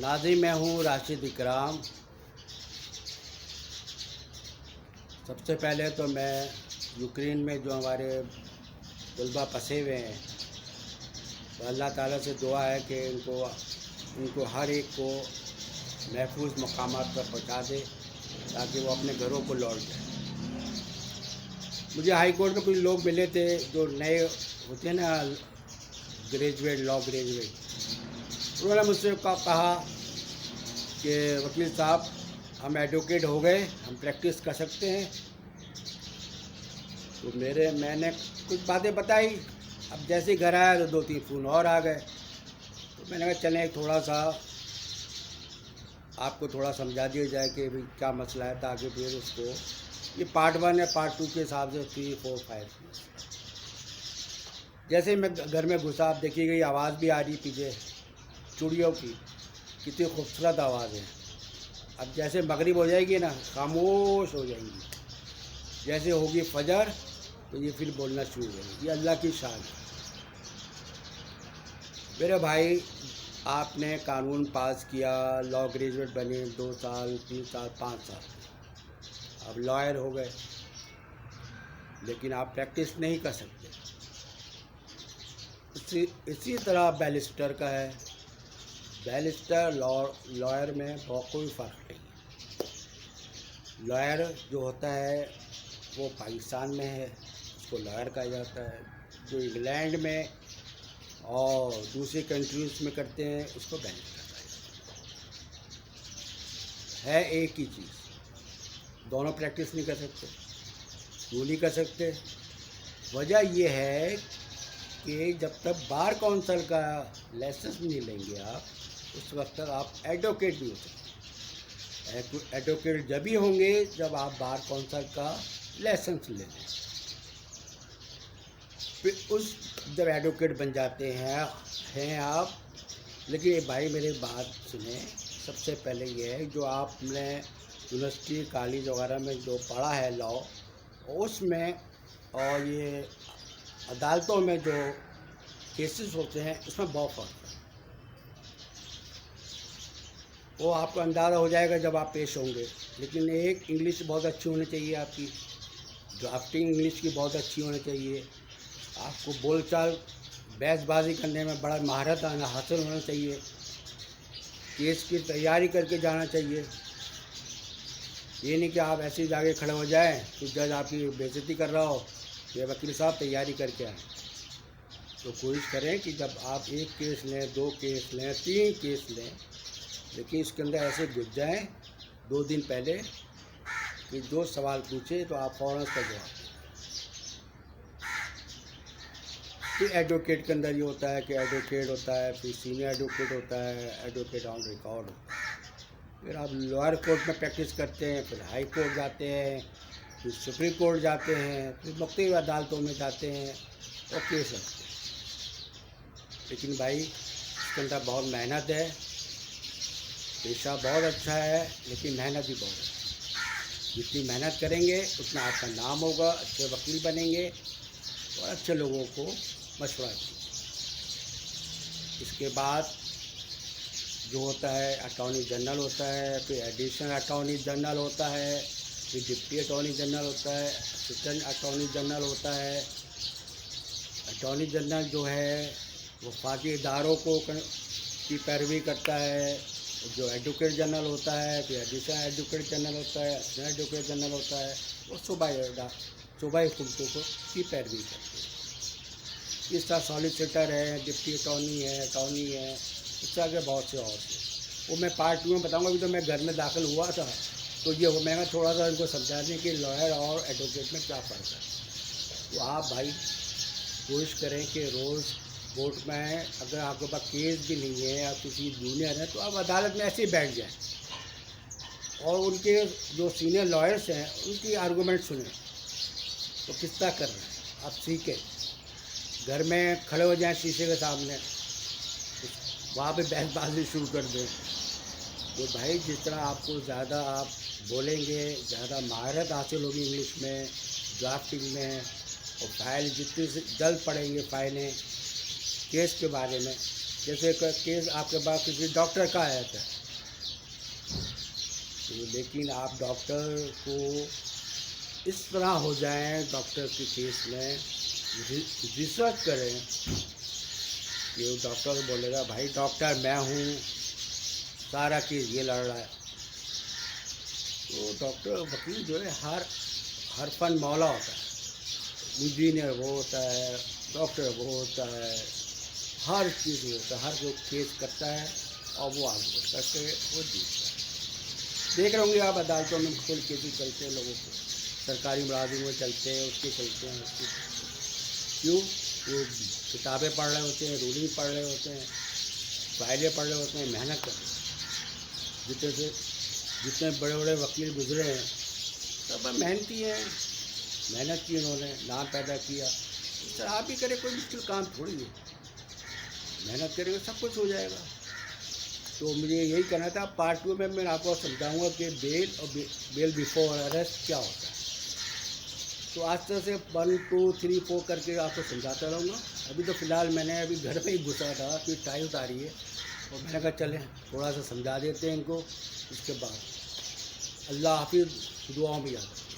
नाज़रीन, मैं हूँ राशिद इकराम। सबसे पहले तो मैं यूक्रेन में जो हमारे तलबा फंसे हुए हैं, तो अल्लाह ताला से दुआ है कि इनको हर एक को महफूज मकामात पर पहुँचा दे ताकि वो अपने घरों को लौट जाए। मुझे हाई कोर्ट में कुछ लोग मिले थे जो नए होते हैं ना, ग्रेजुएट, लॉ ग्रेजुएट। उन्होंने मुझसे कहा कि वकील साहब, हम एडवोकेट हो गए, हम प्रैक्टिस कर सकते हैं। तो मैंने कुछ बातें बताई। अब जैसे घर आया तो 2-3 फ़ोन और आ गए। तो मैंने कहा चलें थोड़ा सा आपको थोड़ा समझा दिया जाए कि भाई क्या मसला है, ताकि फिर उसको, ये पार्ट 1 है, पार्ट 2 के हिसाब से 3, 4, 5। जैसे मैं घर में घुसा, आप देखी गई आवाज़ भी आ रही पीछे चूड़ियों की, कितनी खूबसूरत आवाज़ है। अब जैसे मगरिब हो जाएगी ना, खामोश हो जाएंगी। जैसे होगी फजर तो ये फिर बोलना शुरू हो जाएगी। ये अल्लाह की शान है। मेरे भाई, आपने कानून पास किया, लॉ ग्रेजुएट बने, 2 साल, 3 साल, 5 साल, अब लॉयर हो गए, लेकिन आप प्रैक्टिस नहीं कर सकते। इसी तरह बैरिस्टर का है। बैरिस्टर लॉयर में बहुत कोई फ़र्क नहीं है। लॉयर जो होता है वो पाकिस्तान में है, उसको लॉयर कहा जाता है। जो इंग्लैंड में और दूसरी कंट्रीज़ में करते हैं उसको बैरिस्टर कहा जाता है। एक ही चीज़, दोनों प्रैक्टिस नहीं कर सकते। क्यों नहीं कर सकते? वजह ये है कि जब तक बार काउंसिल का लाइसेंस नहीं लेंगे आप, उस वक्त तक आप एडवोकेट नहीं हो सकते। एडवोकेट जब ही होंगे जब आप बार काउंसिल का लाइसेंस ले लें। फिर जब एडवोकेट बन जाते हैं आप। लेकिन ये भाई मेरी बात सुने, सबसे पहले ये है जो आपने यूनिवर्सिटी, कॉलेज वगैरह में जो पढ़ा है लॉ, उसमें और ये अदालतों में जो केसेस होते हैं उसमें बहुत फ़र्क है। वो आपको अंदाज़ा हो जाएगा जब आप पेश होंगे। लेकिन एक, इंग्लिश बहुत अच्छी होनी चाहिए आपकी, ड्राफ्टिंग इंग्लिश की बहुत अच्छी होनी चाहिए। आपको बोलचाल, बहसबाजी करने में बड़ा महारत हासिल होना चाहिए। केस की तैयारी करके जाना चाहिए। ये नहीं कि आप ऐसे ही जाके खड़े हो जाएं तो जज आपकी बेइज्जती कर रहा हो, ये वकील साहब तैयारी करके आए। तो कोशिश करें कि जब आप एक केस लें, 2 केस लें, 3 केस लें, लेकिन इसके अंदर ऐसे घुस जाएँ 2 दिन पहले कि जो सवाल पूछे तो आप फ़ौरन उसका जवाब दें। फिर एडवोकेट के अंदर ये होता है कि एडवोकेट होता है, फिर सीनियर एडवोकेट होता है, एडवोकेट ऑन रिकॉर्ड होता है। फिर आप लोअर कोर्ट में प्रैक्टिस करते हैं, फिर हाई कोर्ट जाते हैं, फिर सुप्रीम कोर्ट जाते हैं, फिर मुख्तलिफ अदालतों में जाते हैं और केस लगते हैं। लेकिन भाई इसके अंदर बहुत मेहनत है। पेशा बहुत अच्छा है, लेकिन मेहनत भी बहुत है। जितनी मेहनत करेंगे उतना आपका नाम होगा, अच्छे वकील बनेंगे और अच्छे लोगों को मशवरा देंगे। इसके बाद जो होता है अटॉर्नी जनरल होता है, फिर एडिशनल अटॉर्नी जनरल होता है, फिर डिप्टी अटॉर्नी जनरल होता है, असिस्टेंट अटॉर्नी जनरल होता है। अटॉर्नी जनरल जो है वो वफाकी इदारों की पैरवी करता है। जो एडवोकेट जनरल होता है, फिर एडिशनल एडवोकेट जनरल होता है, असिस्टेंट एडवोकेट जनरल होता है, वो सूबाई हुकूमतों को की पैरवी करते हैं। इस तरह सॉलिसिटर है, डिप्टी अटॉर्नी है, इस तरह के बहुत से और थे। वो मैं पार्ट 2 में बताऊंगा। अभी तो मैं घर में दाखिल हुआ था, तो ये मैंने थोड़ा सा इनको समझाने कि लॉयर और एडवोकेट में क्या फ़र्क है। तो आप भाई कोशिश करें कि रोज़ कोर्ट में आएँ। अगर आपके पास केस भी नहीं है, आप किसी जूनियर हैं, तो आप अदालत में ऐसे ही बैठ जाएँ और उनके जो सीनियर लॉयर्स हैं उनकी आर्गूमेंट सुनें तो किस तरह कर रहे हैं, आप सीखें। घर में खड़े हो जाएं शीशे के सामने, वहाँ पे बहसबाजी शुरू कर दें। तो भाई जिस तरह आपको ज़्यादा आप बोलेंगे, ज़्यादा महारत हासिल होगी इंग्लिश में, ड्राफ्टिंग में, और फाइल जितनी जल्द पढ़ेंगे फाइलें केस के बारे में। जैसे केस आपके पास किसी डॉक्टर का आया था, तो लेकिन आप डॉक्टर को इस तरह हो जाएं, डॉक्टर के केस में रिसर्च करें कि वो डॉक्टर बोलेगा भाई डॉक्टर मैं हूँ, सारा केस ये लड़ रहा है। तो डॉक्टर वकील जो है हर फन मौला होता है, इंजीनियर वो होता है, डॉक्टर वो होता है, हर चीज़ होता है, हर जो केस करता है और वो आगे बढ़ करके वो जीतता है। देख रहे होंगे आप अदालतों में मुख्तलिफ केसेस चलते हैं, लोगों को सरकारी मुलाजिम में चलते हैं, उसके चलते हैं, उसके क्यों? वो किताबें पढ़ रहे होते हैं, रूलिंग पढ़ रहे होते हैं, फाइलें पढ़ रहे होते हैं, मेहनत कर रहे हैं। जितने बड़े बड़े वकील गुजरे हैं सब मेहनती हैं, मेहनत की उन्होंने, नाम पैदा किया। सर आप भी करें, कोई मुश्किल काम थोड़ी है, मेहनत करेंगे सब कुछ हो जाएगा। तो मुझे यही कहना था, पार्ट 2 में मैं आपको समझाऊंगा कि बेल और बेल बिफोर अरेस्ट क्या होता है। तो आज तरह से 1 2 3 4 करके आपको समझाता रहूँगा। अभी तो फ़िलहाल मैंने अभी घर पे ही घुसा था, फिर टाइम आ रही है और मैंने कहा चलें थोड़ा सा समझा देते हैं इनको, इसके बाद अल्लाह हाफिज़, दुआओं में याद रखें।